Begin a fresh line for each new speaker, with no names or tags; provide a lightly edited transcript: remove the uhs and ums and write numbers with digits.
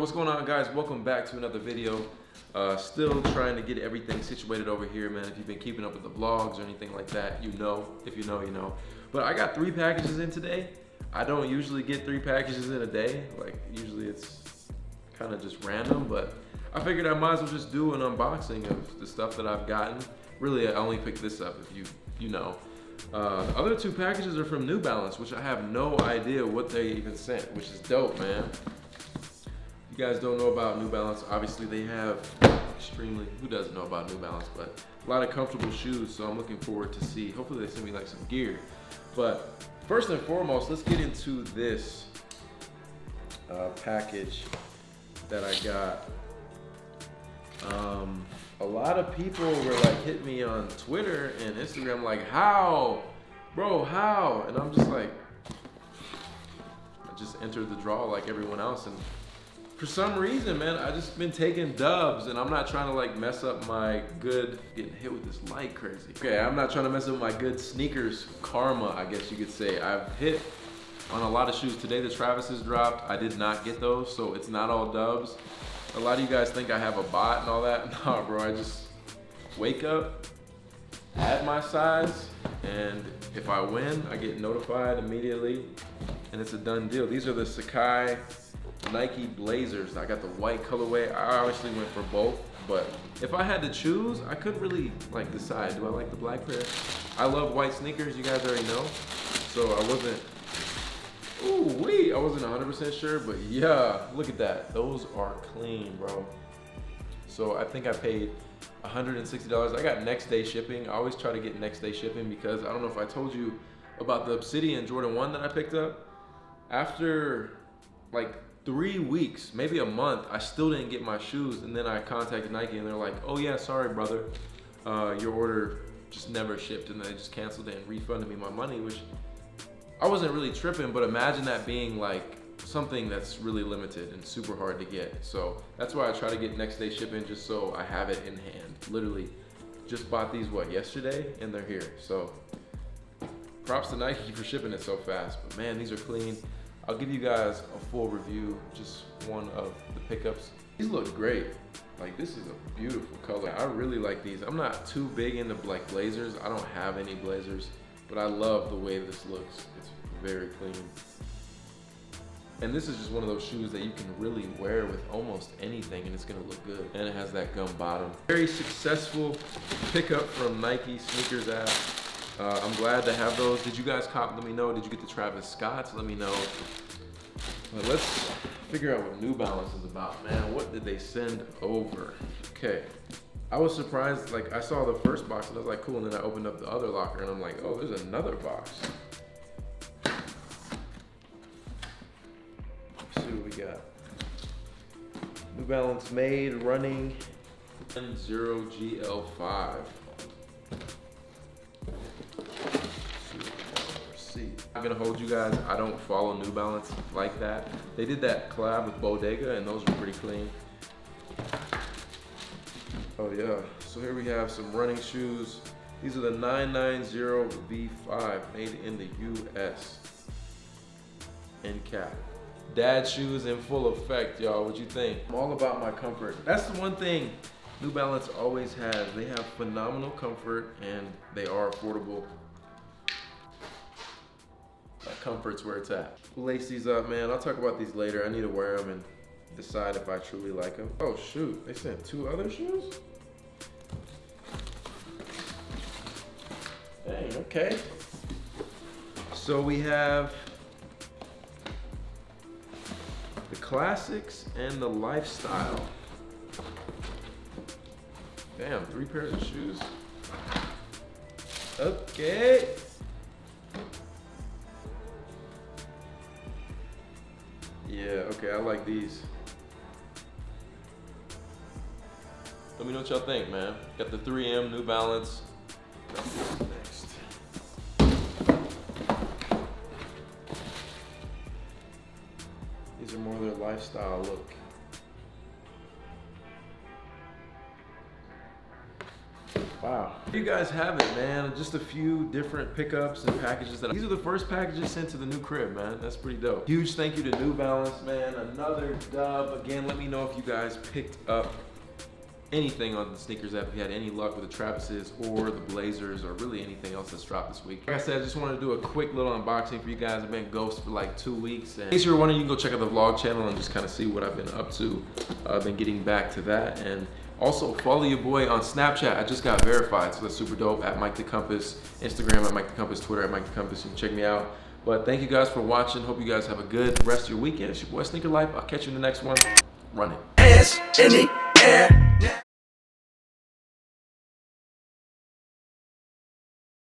what's going on, guys? Welcome back to another video. Still trying to get everything situated over here, man. If you've been keeping up with the vlogs or anything like that, you know. If you know, you know. But I got 3 packages in today. I don't usually get 3 packages in a day. Like, usually it's kind of just random, but I figured I might as well just do an unboxing of the stuff that I've gotten. Really, I only picked this up if you know. The other 2 packages are from New Balance, which I have no idea what they even sent, which is dope, man. You guys don't know about New Balance. Obviously, they have who doesn't know about New Balance, but a lot of comfortable shoes, so I'm looking forward to see. Hopefully they send me like some gear. But first and foremost, let's get into this package that I got. A lot of people were like hitting me on Twitter and Instagram like, how? Bro, how? And I'm just like, I just entered the draw like everyone else, and for some reason, man, I just been taking dubs, and I'm not trying to like mess up my good, getting hit with this light crazy. Okay, I'm not trying to mess up my good sneakers karma, I guess you could say. I've hit on a lot of shoes. Today the Travis's dropped. I did not get those, so it's not all dubs. A lot of you guys think I have a bot and all that. Nah, bro, I just wake up, add my size, and if I win, I get notified immediately, and it's a done deal. These are the Sacai Nike Blazers. I got the white colorway. I obviously went for both, but if I had to choose, I couldn't really like decide. Do I like the black pair? I love white sneakers, you guys already know. So I wasn't, I wasn't 100% sure, but yeah, look at that. Those are clean, bro. So I think I paid $160. I got next day shipping. I always try to get next day shipping because I don't know if I told you about the Obsidian Jordan 1 that I picked up. After like 3 weeks, maybe a month, I still didn't get my shoes, and then I contacted Nike and they're like, oh yeah, sorry brother, your order just never shipped, and they just canceled it and refunded me my money, which I wasn't really tripping, but imagine that being like something that's really limited and super hard to get. So that's why I try to get next day shipping, just so I have it in hand. Literally just bought these, yesterday, and they're here. So props to Nike for shipping it so fast, but man, these are clean. I'll give you guys a full review, just one of the pickups. These look great. Like, this is a beautiful color. I really like these. I'm not too big into like blazers. I don't have any blazers, but I love the way this looks. It's very clean. And this is just one of those shoes that you can really wear with almost anything and it's gonna look good. And it has that gum bottom. Very successful pickup from Nike Sneakers app. I'm glad to have those. Did you guys cop? Let me know. Did you get the Travis Scotts? Let me know. But let's figure out what New Balance is about, man. What did they send over? Okay. I was surprised, like I saw the first box and I was like, cool, and then I opened up the other locker and I'm like, oh, there's another box. Let's see what we got. New Balance made running 0GL5. I'm gonna hold you guys, I don't follow New Balance like that. They did that collab with Bodega and those were pretty clean. Oh yeah, so here we have some running shoes. These are the 990 V5, made in the US. End cap. Dad shoes in full effect, y'all. What you think? I'm all about my comfort. That's the one thing New Balance always has. They have phenomenal comfort and they are affordable. Comfort's where it's at. Lace these up, man. I'll talk about these later. I need to wear them and decide if I truly like them. Oh shoot, they sent 2 other shoes? Dang, okay. So we have the classics and the lifestyle. Damn, 3 pairs of shoes. Okay. Yeah, okay, I like these. Let me know what y'all think, man. Got the 3M New Balance. Next. These are more their lifestyle look. Wow. You guys have it, man. Just a few different pickups and packages. These are the first packages sent to the new crib, man. That's pretty dope. Huge thank you to New Balance, man. Another dub. Again, let me know if you guys picked up anything on the sneakers app, if you had any luck with the Travises or the Blazers or really anything else that's dropped this week. Like I said, I just wanted to do a quick little unboxing for you guys. I've been ghost for like 2 weeks. And in case you were wondering, you can go check out the vlog channel and just kind of see what I've been up to. I've been getting back to that. And also follow your boy on Snapchat. I just got verified, so that's super dope. At Mike the Compass, Instagram at Mike the Compass, Twitter at Mike the Compass. You can check me out. But thank you guys for watching. Hope you guys have a good rest of your weekend. It's your boy ASneakerLife. I'll catch you in the next one. Run it.